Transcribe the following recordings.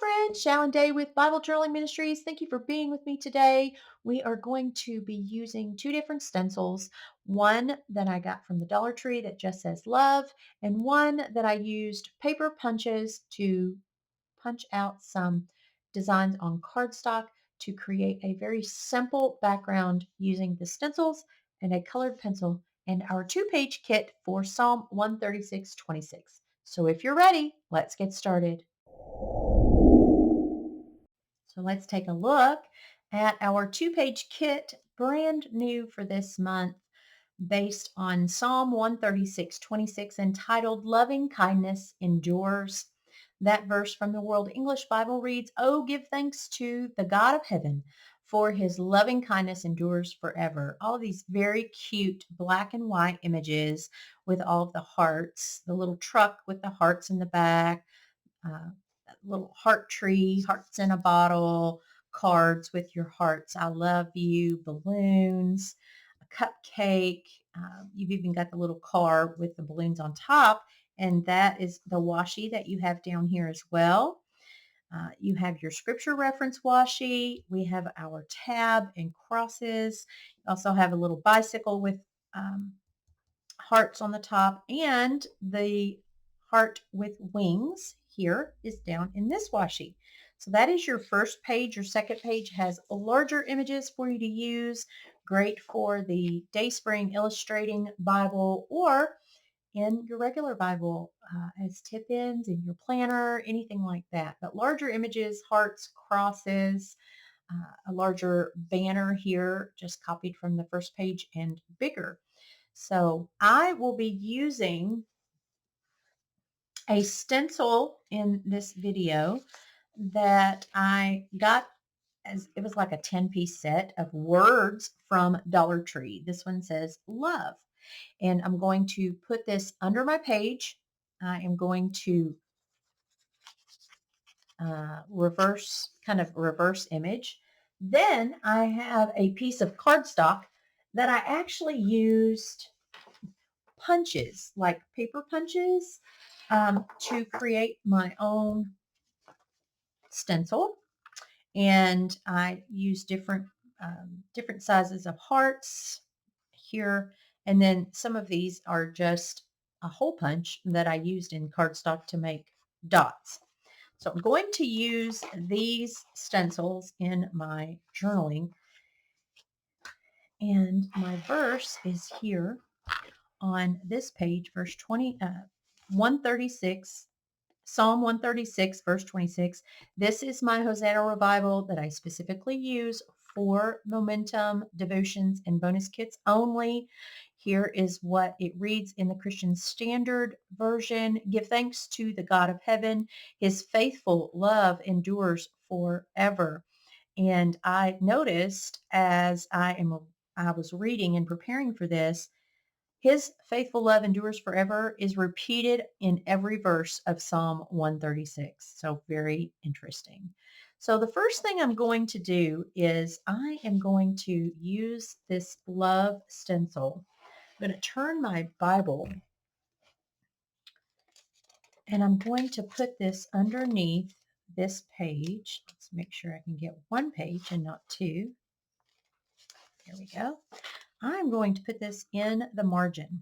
friends. Shalon Day with Bible Journaling Ministries. Thank you for being with me today. We are going to be using two different stencils. One that I got from the Dollar Tree that just says love, and one that I used paper punches to punch out some designs on cardstock to create a very simple background using the stencils and a colored pencil and our two-page kit for Psalm 136:26. So if you're ready, let's get started. So let's take a look at our two-page kit, brand new for this month, based on Psalm 136:26, entitled Loving Kindness Endures. That verse from the World English Bible reads, "Oh, give thanks to the God of heaven, for his loving kindness endures forever." All these very cute black and white images with all of the hearts, the little truck with the hearts in the back, uh, little heart tree, hearts in a bottle, cards with your hearts, I love you, balloons, a cupcake. You've even got the little car with the balloons on top, and that is the washi that you have down here as well. You have your scripture reference washi. We have our tab and crosses. You also have a little bicycle with um, hearts on the top, and the heart with wings here is down in this washi. So that is your first page. Your second page has larger images for you to use. Great for the Dayspring Illustrating Bible or in your regular Bible as tip-ins in your planner, anything like that. But larger images, hearts, crosses, a larger banner here, just copied from the first page and bigger. So I will be using a stencil in this video that I got as it was like a 10-piece set of words from Dollar Tree. This one says love. And I'm going to put this under my page. I am going to reverse image. Then I have a piece of cardstock that I actually used punches, like paper punches, to create my own stencil. And I use different sizes of hearts here. And then some of these are just a hole punch that I used in cardstock to make dots. So I'm going to use these stencils in my journaling. And my verse is here on this page, verse 136, Psalm 136, verse 26. This is my Hosanna revival that I specifically use for momentum, devotions, and bonus kits only. Here is what it reads in the Christian Standard Version. Give thanks to the God of heaven. His faithful love endures forever. And I noticed as I was reading and preparing for this, his faithful love endures forever is repeated in every verse of Psalm 136. So very interesting. So the first thing I'm going to do is I am going to use this love stencil. I'm going to turn my Bible and I'm going to put this underneath this page. Let's make sure I can get one page and not two. There we go. I'm going to put this in the margin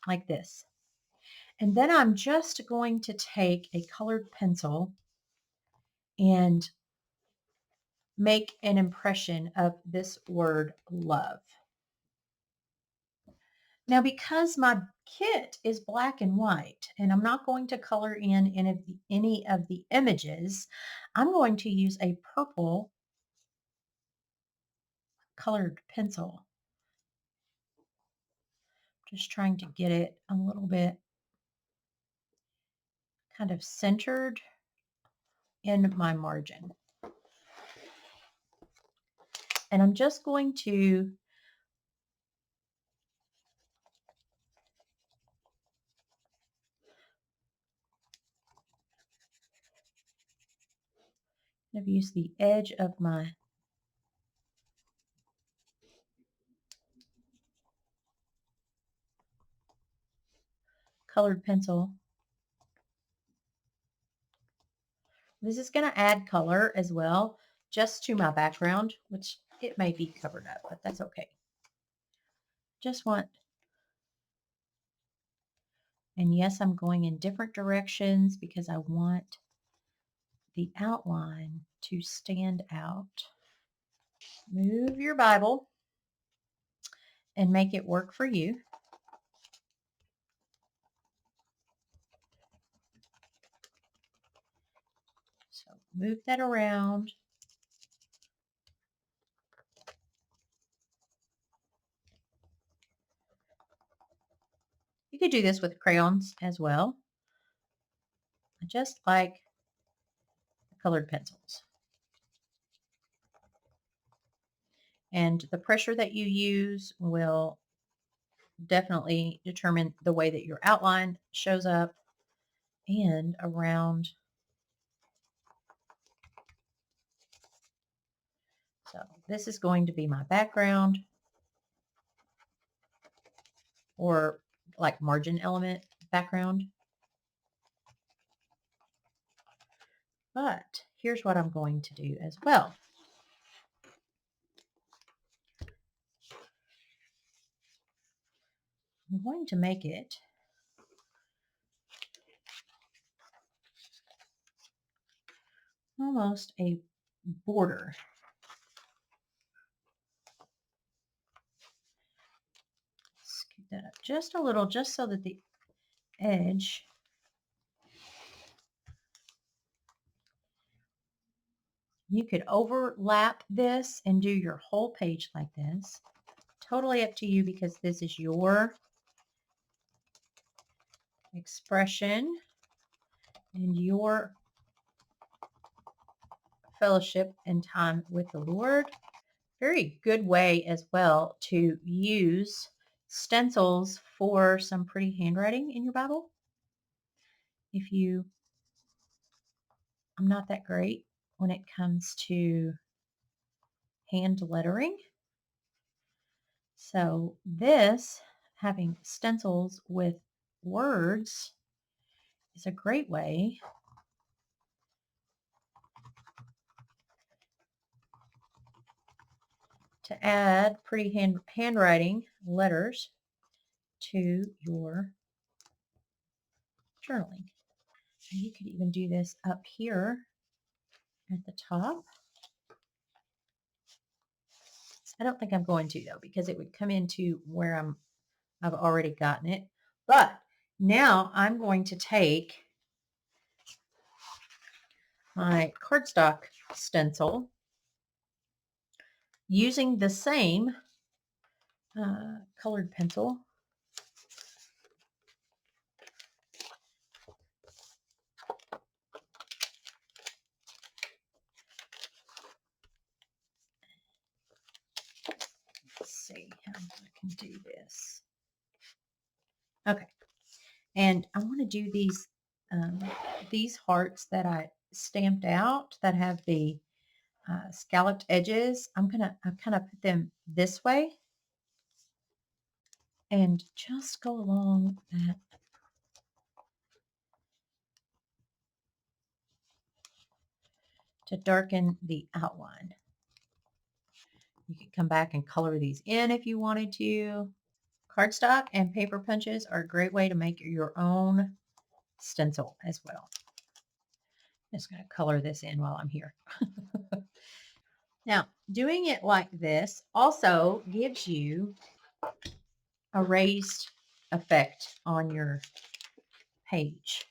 like this. And then I'm just going to take a colored pencil and make an impression of this word love. Now, because my kit is black and white, and I'm not going to color in any of the images, I'm going to use a purple colored pencil. Just trying to get it a little bit kind of centered in my margin. And I'm just going to use the edge of my colored pencil This is going to add color as well, just to my background, which it may be covered up, but that's okay. Just want, and yes, I'm going in different directions because I want the outline to stand out. Move your Bible and make it work for you. So move that around. You could do this with crayons as well, just like colored pencils. And the pressure that you use will definitely determine the way that your outline shows up and around. So this is going to be my background, or like margin element background. But here's what I'm going to do as well. I'm going to make it almost a border. Scoot that up just a little, just so that the edge you could overlap this and do your whole page like this. Totally up to you because this is your expression and your fellowship and time with the Lord. Very good way as well to use stencils for some pretty handwriting in your Bible. I'm not that great when it comes to hand lettering. So this, having stencils with words, is a great way to add pretty handwriting letters to your journaling. And you could even do this up here at the top. I don't think I'm going to though, because it would come into where I've already gotten it. But now I'm going to take my cardstock stencil using the same colored pencil. Let's see how I can do this. Okay, and I want to do these hearts that I stamped out that have the scalloped edges. I kind of put them this way and just go along that to darken the outline. You could come back and color these in if you wanted to. Cardstock and paper punches are a great way to make your own stencil as well. I'm just going to color this in while I'm here. Now, doing it like this also gives you a raised effect on your page.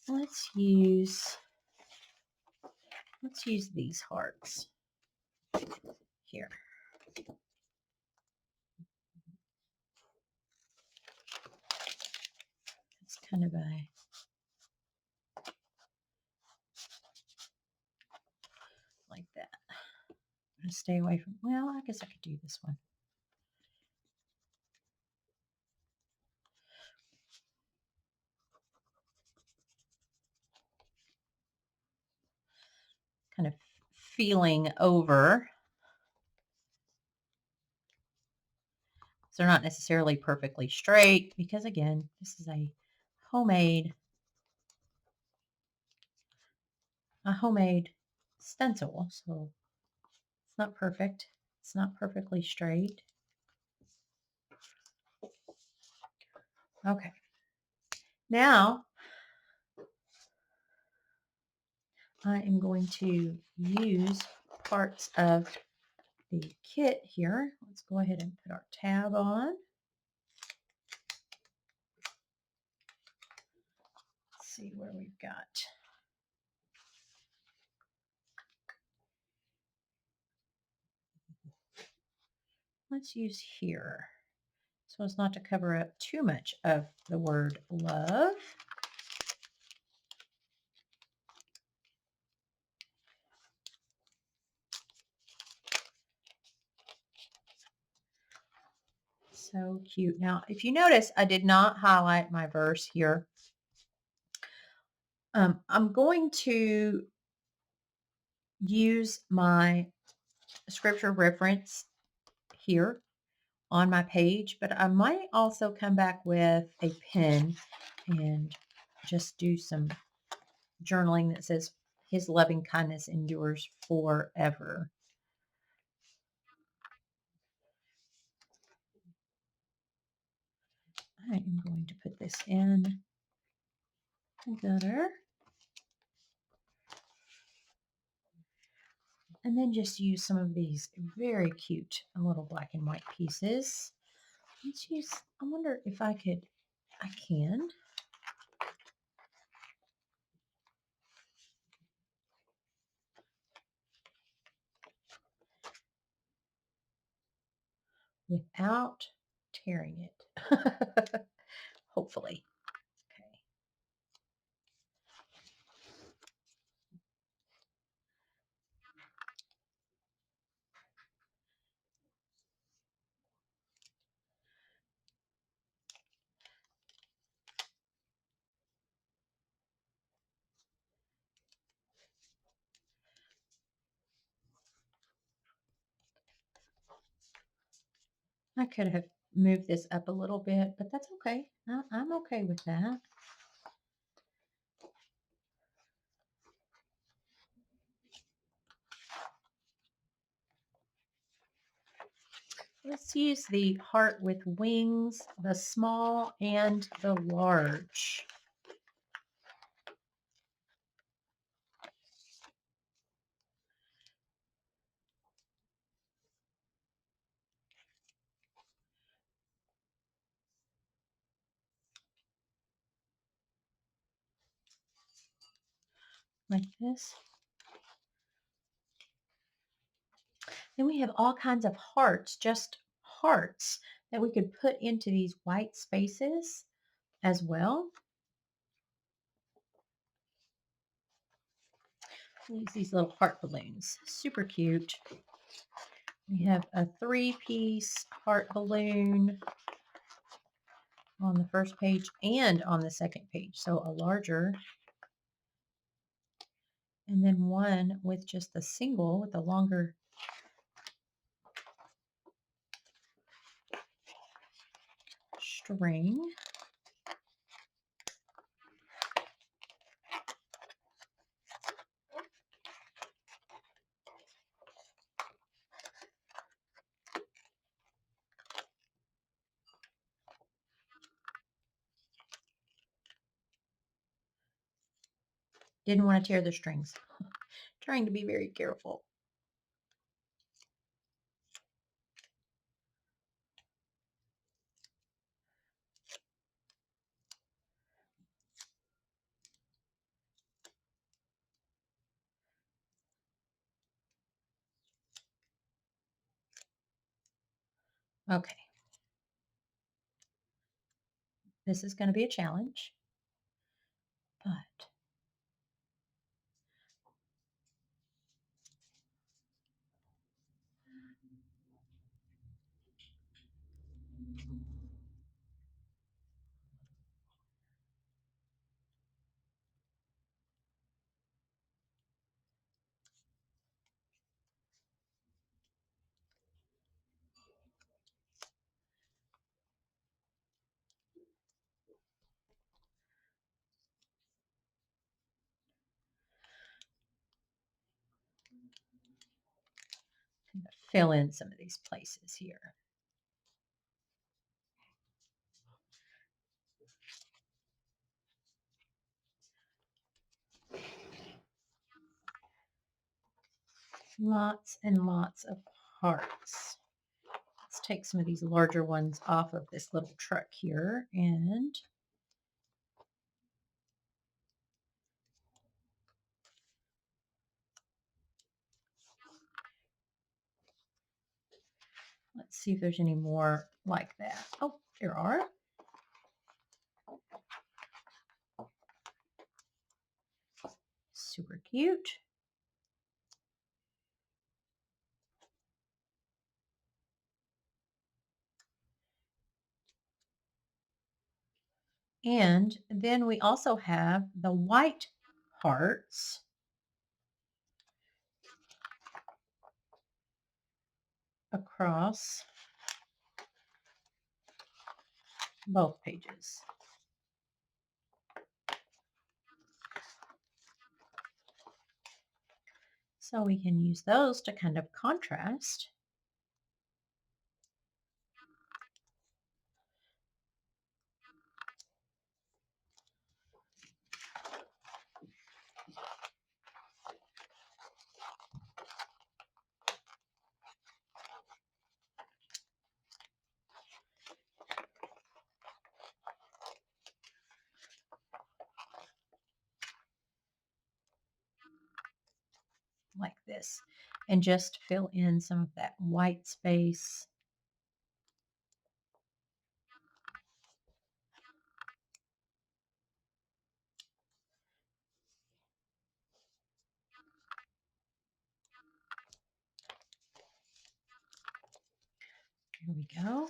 Let's use these hearts here. It's kind of a like that. I'm going to stay away from, well, I guess I could do this one. Kind of feeling over. So they're not necessarily perfectly straight because, again, this is a homemade a homemade stencil, so it's not perfect. It's not perfectly straight. Okay. Now I am going to use parts of the kit here. Let's go ahead and put our tab on. Let's see where we've got. Let's use here so as not to cover up too much of the word love. So cute. Now, if you notice, I did not highlight my verse here. I'm going to use my scripture reference here on my page, but I might also come back with a pen and just do some journaling that says his loving kindness endures forever. I am going to put this in the gutter and then just use some of these very cute little black and white pieces. Let's use, I wonder if I can. Without tearing it. Hopefully. Okay. I could have moved this up a little bit, but that's okay. I'm okay with that. Let's use the heart with wings, the small and the large. Like this. Then we have all kinds of hearts, just hearts that we could put into these white spaces as well. Use these little heart balloons. Super cute. We have a 3-piece heart balloon on the first page and on the second page. So a larger. And then one with just a single with a longer string. Didn't want to tear the strings. Trying to be very careful. Okay. This is going to be a challenge, but fill in some of these places here. Lots and lots of hearts. Let's take some of these larger ones off of this little truck here, and let's see if there's any more like that. Oh, there are. Super cute. And then we also have the white hearts across both pages. So we can use those to kind of contrast. Like this, and just fill in some of that white space. Here we go.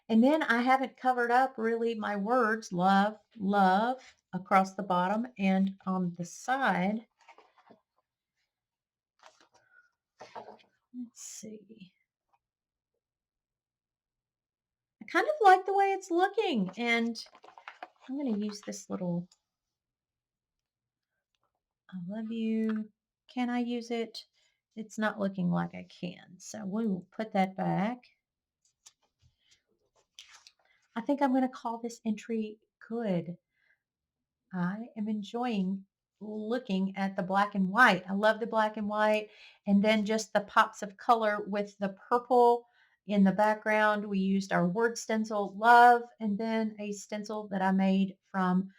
And then I haven't covered up really my words, love, love, across the bottom and on the side. Let's see. I kind of like the way it's looking, and I'm going to use this little I love you. Can I use it? It's not looking like I can, so we will put that back. I think I'm going to call this entry good. I am enjoying looking at the black and white. I love the black and white, and then just the pops of color with the purple in the background. We used our word stencil, love, and then a stencil that I made from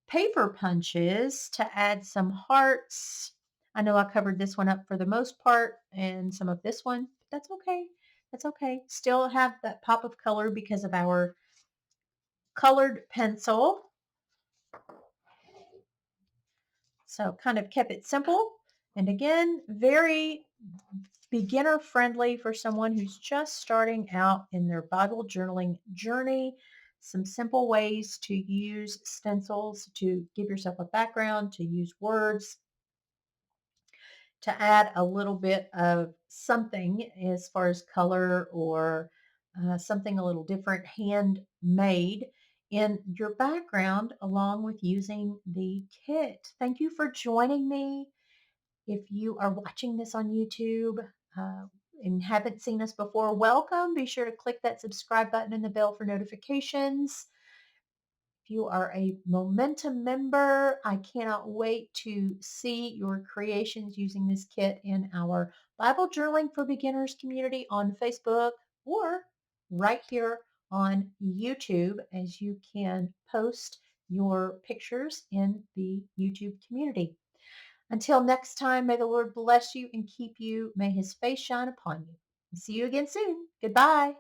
paper punches to add some hearts. I know I covered this one up for the most part and some of this one. That's okay. That's okay. Still have that pop of color because of our colored pencil. So kind of kept it simple. And again, very beginner friendly for someone who's just starting out in their Bible journaling journey. Some simple ways to use stencils to give yourself a background, to use words, to add a little bit of something as far as color or something a little different, handmade in your background, along with using the kit. Thank you for joining me. If you are watching this on YouTube and haven't seen us before, welcome. Be sure to click that subscribe button and the bell for notifications. If you are a Momentum member, I cannot wait to see your creations using this kit in our Bible Journaling for Beginners community on Facebook or right here on YouTube, as you can post your pictures in the YouTube community. Until next time, may the Lord bless you and keep you. May his face shine upon you. See you again soon. Goodbye.